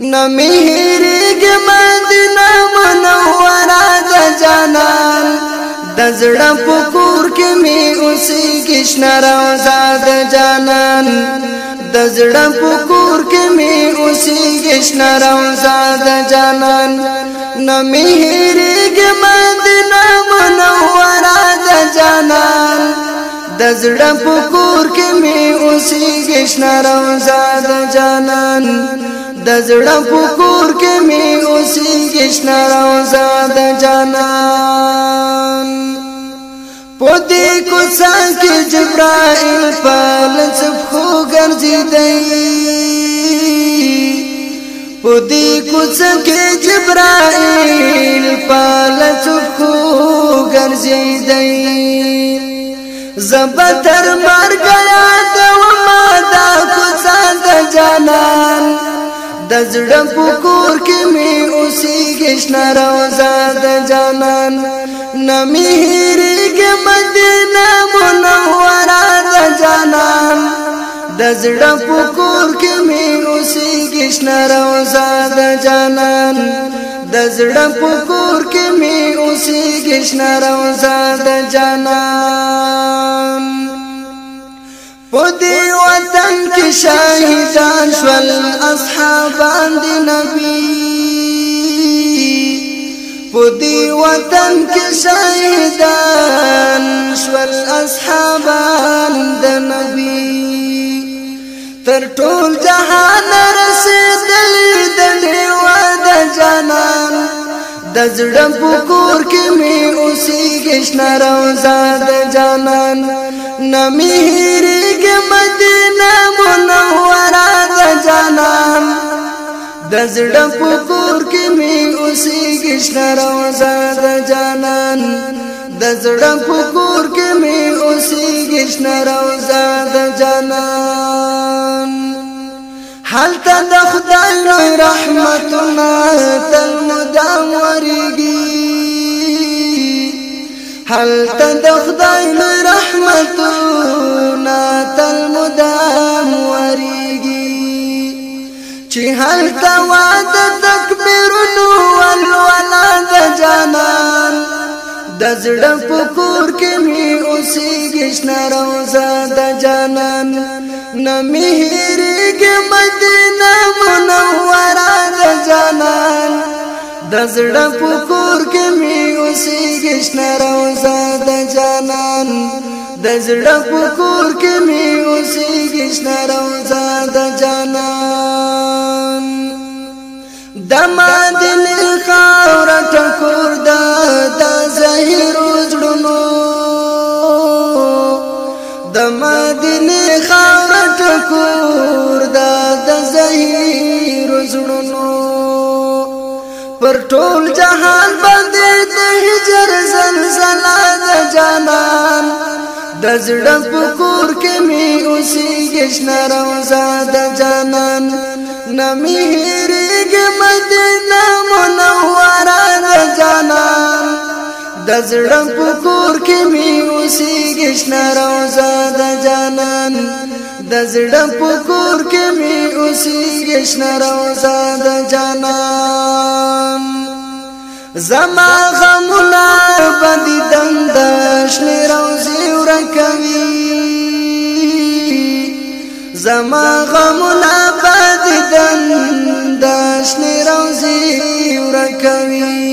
نمیهریږي مدینه منوره د جانان د زړه په کور کې می اوسېږي شنه روضه د جانان د زړه په کور کې می اوسېږي شنه روضه د جانان نمیهریږي مدینه منوره د جانان د زړه په کور کې می اوسېږي شنه روضه د جانان د زړه په کور کې می اوسېږي شنه روضه د جانان پدې کوڅه کې جبرائیل په لڅف خو ګرځېدی پدې کوڅه کې جبرائیل په لڅف خو ګرځېدی زبتر مرګ یاد و ما دا کوڅه د جانان د زړه په کور کې می اوسېږي شنه روضه د جانان نمیهریږي مدینه منوره د جانان د زړه په کور کې می اوسېږي شنه روضه د جانان د زړه په کور کې می اوسېږي شنه روضه د جانان پدې وطن کې شهیدان شول اصحابان د نبی پدې وطن کې شهیدان شول اصحابان د نبی تر ټول جهان رسیدلې د دیوا د جانان د زړه په کور کې می اوسېږي شنه روضه د جانان نمیهریږي مدینه منوره د جانان د زړه په کور کې می اوسېږي شنه روضه د جانان د زړه په کور کې می اوسېږي شنه روضه د جانان هلته د خدای لوی رحمتونه تل مدام ورېږي هلته د خدای لوی رحمتونه تل مدام ورېږي چې هلته واده تکبیرونو ولولا د جانان د زړه په کور کې می اوسېږي شنه روضه د جانان نمیهریږي مدینه منوره د جانان د زړه په کور کې می اوسېږي شنه روضه د جانان د زړه په کور کې می اوسېږي شنه روضه د جانان د مدینې خاوره ټکور ده د زهیرو زړونو د مدینې خاوره ټکور ده د زهیرو زړونو پر ټول جهان باندې د هجر زلزله د جانان د زړه په کور کې می اوسېږي شنه روضه د جانان نمیهریږي مدینه منوره د جانان د زړه په کور کې می اوسېږي شنه روضه د جانان د زړه په کور کې می اوسېږي شنه روضه د جانان زما غمونه باندې دند شنه روضه ورکوي زما غمونه باندې دند شنه روضه ورکوي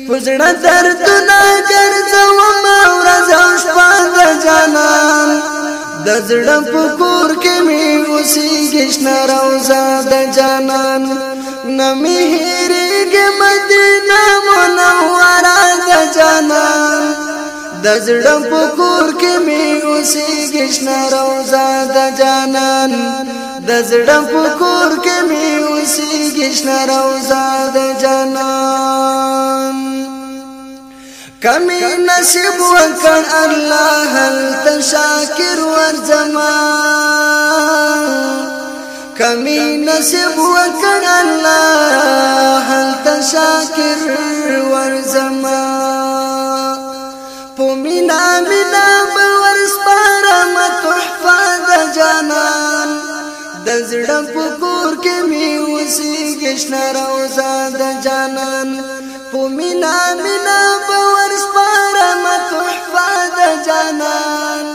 پزړه دردونه ګرځوم ورځ او شپه د جانان د زړه په کور کې می اوسېږي شنه روضه د جانان نمیهریږي مدینه منوره د جانان د زړه په کور کې می اوسېږي شنه روضه د جانان د زړه په کور کې می اوسېږي شنه روضه د جانان کمی نصیب وکړ الله هل تشاکر ورزما کمی نصیب وکړ الله هل تشاکر ورزما پومینا مینا ورسپارم تحفه د جانان د زړه په کور کې می اوسې گشنا روزا د جانان په مینا مینا باور سپارم تحفه د جانان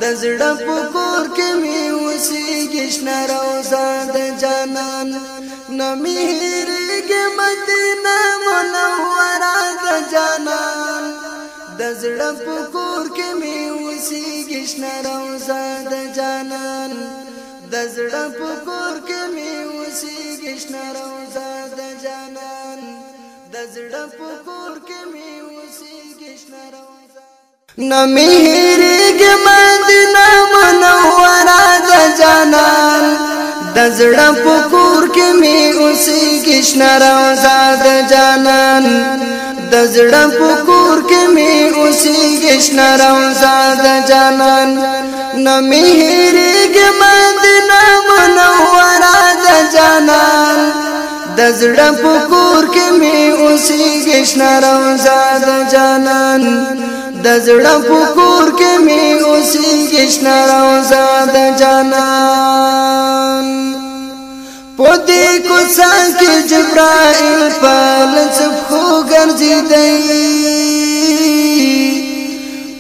د زړه په کور کې می اوسېږي شنه روزه د جانان نه مې هېرېږي مدینه منوره د جانان د زړه په کور کې می اوسېږي شنه روزه د جانان د زړه په کور کې می اوسېږي شنه روزه د جانان د زړه په کور کې می اوسېږي شنه روزه نه مې هېرېږي مدینه منوره د جانان د زړه په کور کې می اوسېږي شنه روزه د جانان د زړه په کور کې می اوسېږي شنه روزه د جانان نه مې هېرېږي مدینه منوره د جانان د زړه په کور کې می اوسېږي شنه روزه د جانان د زړه په کور کې می اوسېږي شنه روزه د جانان پدې کوڅه کې جبرائیل په لڅپ خو ګرځېدی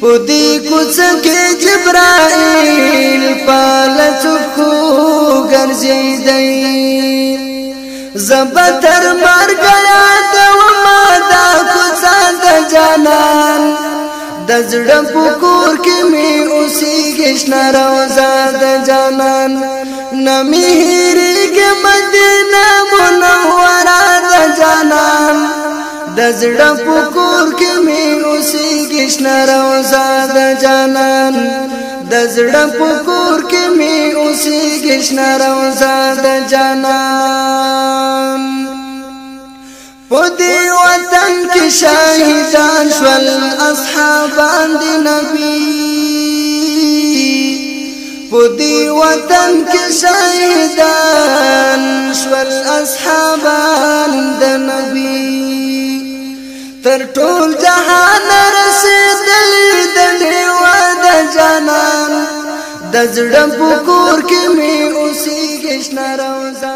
پدې کوڅه کې جبرائیل په لڅپ خو ګرځېدی زبتر مرګ یاد و ما دا کوڅه د جانان د زړه په کور کې می اوسېږي شنه روزه د جانان نه مې هېرېږي مدینه منوره د جانان د زړه په کور کې می اوسېږي شنه روزه د جانان د زړه په کور کې می اوسېږي شنه روزه د جانان پدې وطن کې شهیدان شول اصحابان د نبی پدې وطن کې شهیدان شول اصحابان د نبی تر ټول جهان رسېدلې د ډېوه د جانان د زړه په کور کې می اوسېږي شنه روزه